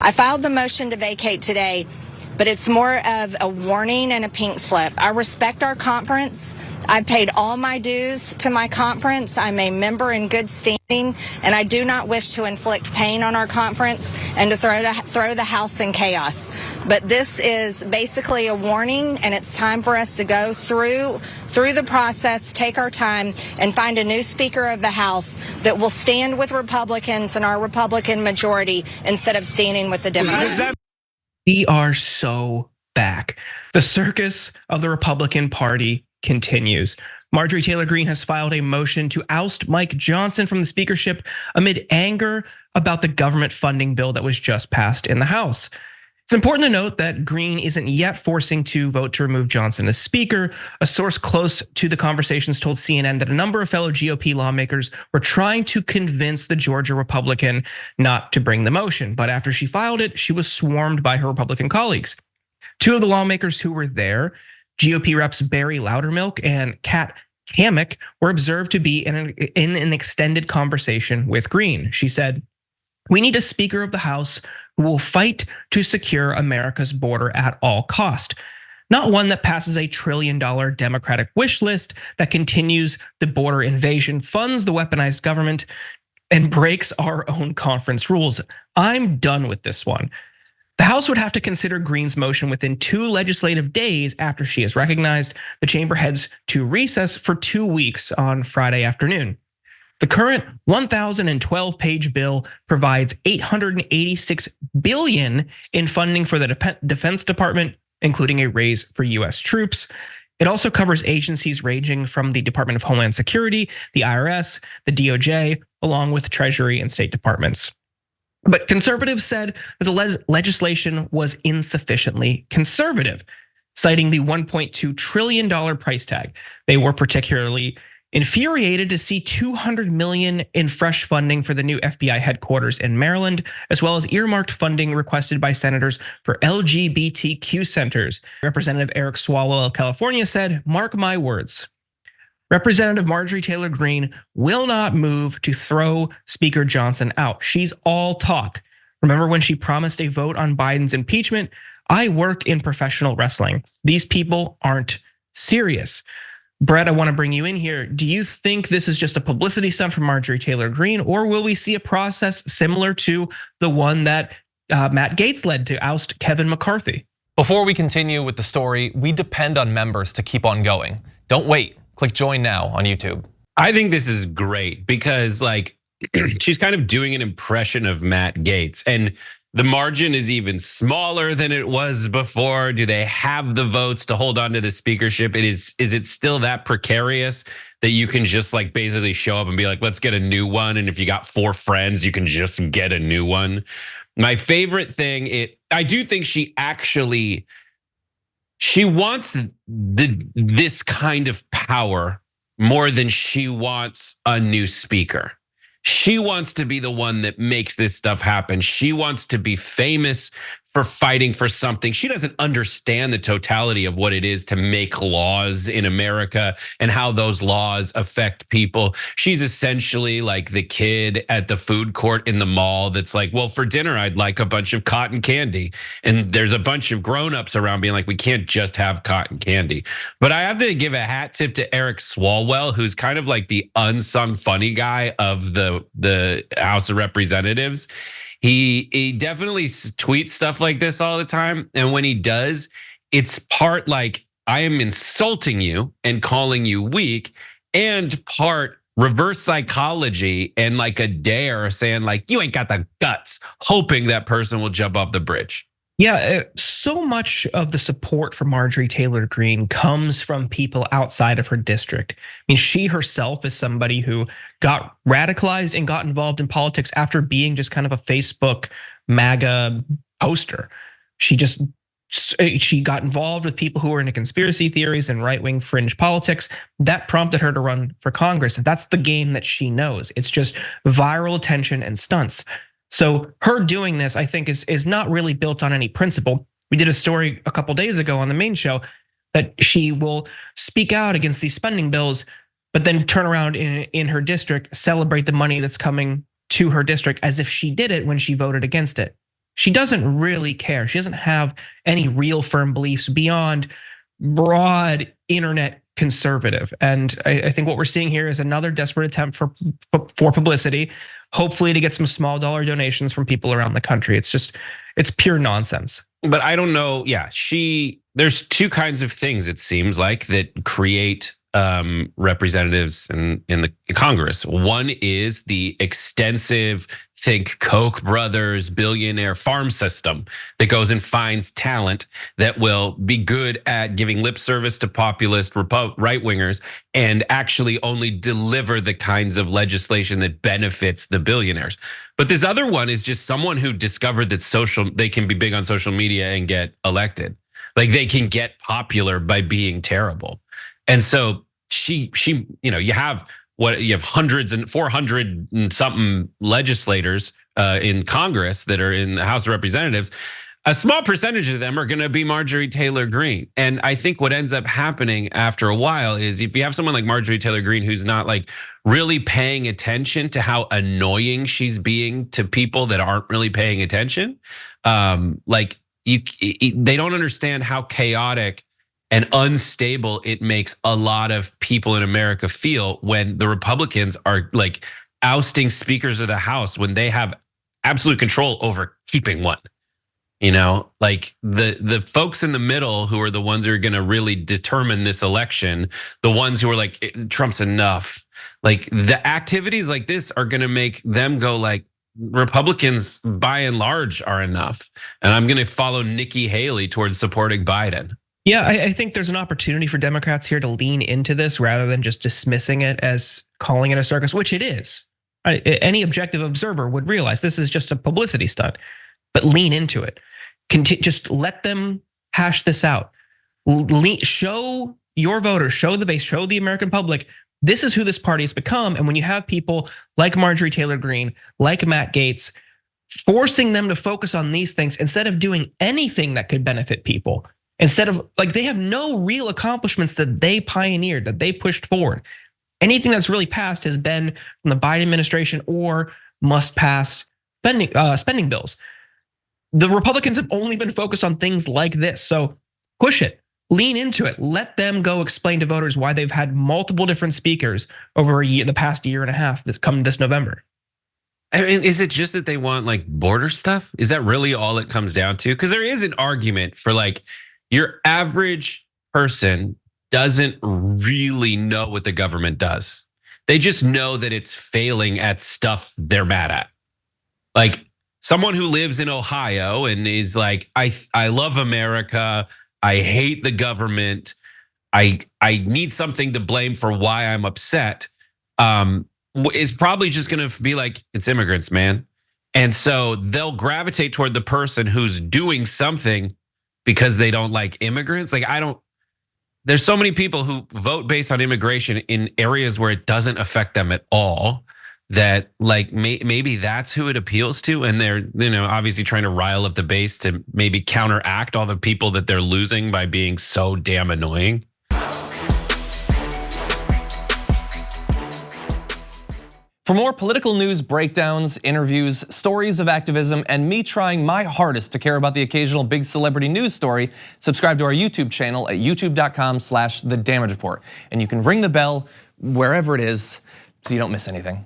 I filed the motion to vacate today, but it's more of a warning and a pink slip. I respect our conference. I paid all my dues to my conference. I'm a member in good standing, and I do not wish to inflict pain on our conference and to throw the House in chaos. But this is basically a warning, and it's time for us to go through the process, take our time, and find a new Speaker of the House that will stand with Republicans and our Republican majority instead of standing with the Democrats. We are so back. The circus of the Republican Party continues. Marjorie Taylor Greene has filed a motion to oust Mike Johnson from the speakership amid anger about the government funding bill that was just passed in the House. It's important to note that Greene isn't yet forcing to vote to remove Johnson as speaker. A source close to the conversations told CNN that a number of fellow GOP lawmakers were trying to convince the Georgia Republican not to bring the motion. But after she filed it, she was swarmed by her Republican colleagues. Two of the lawmakers who were there, GOP reps Barry Loudermilk and Kat Hammock, were observed to be in an extended conversation with Greene. She said, "We need a Speaker of the House who will fight to secure America's border at all cost. Not one that passes a $1 trillion Democratic wish list that continues the border invasion, funds the weaponized government, and breaks our own conference rules. I'm done with this one." The House would have to consider Greene's motion within 2 legislative days after she is recognized. The chamber heads to recess for 2 weeks on Friday afternoon. The current 1,012-page bill provides $886 billion in funding for the Defense Department, including a raise for US troops. It also covers agencies ranging from the Department of Homeland Security, the IRS, the DOJ, along with Treasury and State Departments. But conservatives said that the legislation was insufficiently conservative, citing the $1.2 trillion price tag. They were particularly infuriated to see $200 million in fresh funding for the new FBI headquarters in Maryland, as well as earmarked funding requested by senators for LGBTQ centers. Representative Eric Swalwell of California said, "Mark my words, Representative Marjorie Taylor Greene will not move to throw Speaker Johnson out. She's all talk. Remember when she promised a vote on Biden's impeachment? I work in professional wrestling. These people aren't serious." Brett, I want to bring you in here. Do you think this is just a publicity stunt from Marjorie Taylor Greene, or will we see a process similar to the one that Matt Gaetz led to oust Kevin McCarthy? Before we continue with the story, we depend on members to keep on going. Don't wait. Click join now on YouTube. I think this is great because she's kind of doing an impression of Matt Gaetz, and the margin is even smaller than it was before. Do they have the votes to hold on to the speakership? Is it still that precarious that you can just basically show up and be like, let's get a new one? And if you got 4 friends, you can just get a new one. My favorite thing, I do think she wants this kind of power more than she wants a new speaker. She wants to be the one that makes this stuff happen. She wants to be famous for fighting for something. She doesn't understand the totality of what it is to make laws in America and how those laws affect people. She's essentially like the kid at the food court in the mall that's like, well, for dinner, I'd like a bunch of cotton candy. And there's a bunch of grownups around being like, we can't just have cotton candy. But I have to give a hat tip to Eric Swalwell, who's kind of like the unsung funny guy of the House of Representatives. He definitely tweets stuff like this all the time. And when he does, it's part like, I am insulting you and calling you weak, and part reverse psychology and like a dare saying like, you ain't got the guts, hoping that person will jump off the bridge. Yeah, so much of the support for Marjorie Taylor Greene comes from people outside of her district. I mean, she herself is somebody who got radicalized and got involved in politics after being just kind of a Facebook MAGA poster. She got involved with people who were into conspiracy theories and right-wing fringe politics. That prompted her to run for Congress. And that's the game that she knows. It's just viral attention and stunts. So her doing this, I think, is not really built on any principle. We did a story a couple days ago on the main show that she will speak out against these spending bills, but then turn around in her district, celebrate the money that's coming to her district as if she did it when she voted against it. She doesn't really care. She doesn't have any real firm beliefs beyond broad internet conservative. And I think what we're seeing here is another desperate attempt for publicity, hopefully to get some small dollar donations from people around the country. It's pure nonsense. But I don't know. Yeah, there's two kinds of things, it seems like, that create representatives in the Congress. One is the extensive, think Koch brothers, billionaire farm system that goes and finds talent that will be good at giving lip service to populist right-wingers and actually only deliver the kinds of legislation that benefits the billionaires. But this other one is just someone who discovered that they can be big on social media and get elected. Like they can get popular by being terrible. And so you have hundreds and 400 and something legislators in Congress that are in the House of Representatives. A small percentage of them are going to be Marjorie Taylor Greene. And I think what ends up happening after a while is if you have someone like Marjorie Taylor Greene who's not like really paying attention to how annoying she's being to people that aren't really paying attention, they don't understand how chaotic and unstable it makes a lot of people in America feel when the Republicans are like ousting speakers of the House when they have absolute control over keeping one. Like the folks in the middle who are the ones who are going to really determine this election, the ones who are like, Trump's enough. Like the activities like this are going to make them go like, Republicans by and large are enough. And I'm going to follow Nikki Haley towards supporting Biden. Yeah, I think there's an opportunity for Democrats here to lean into this rather than just dismissing it as calling it a circus, which it is. Any objective observer would realize this is just a publicity stunt, but lean into it. Just let them hash this out. Show your voters, show the base, show the American public, this is who this party has become. And when you have people like Marjorie Taylor Greene, like Matt Gaetz, forcing them to focus on these things instead of doing anything that could benefit people, instead of like they have no real accomplishments that they pioneered, that they pushed forward. Anything that's really passed has been from the Biden administration or must pass spending bills. The Republicans have only been focused on things like this. So push it, lean into it, let them go explain to voters why they've had multiple different speakers over the past year and a half that's come this November. I mean, is it just that they want like border stuff? Is that really all it comes down to? Because there is an argument for like, your average person doesn't really know what the government does. They just know that it's failing at stuff they're mad at. Like someone who lives in Ohio and is like, I love America. I hate the government. I need something to blame for why I'm upset. Is probably just gonna be like, it's immigrants, man. And so they'll gravitate toward the person who's doing something because they don't like immigrants. Like there's so many people who vote based on immigration in areas where it doesn't affect them at all, that like maybe that's who it appeals to. And they're, obviously trying to rile up the base to maybe counteract all the people that they're losing by being so damn annoying. For more political news breakdowns, interviews, stories of activism, and me trying my hardest to care about the occasional big celebrity news story, subscribe to our YouTube channel at youtube.com/The Damage Report. And you can ring the bell wherever it is so you don't miss anything.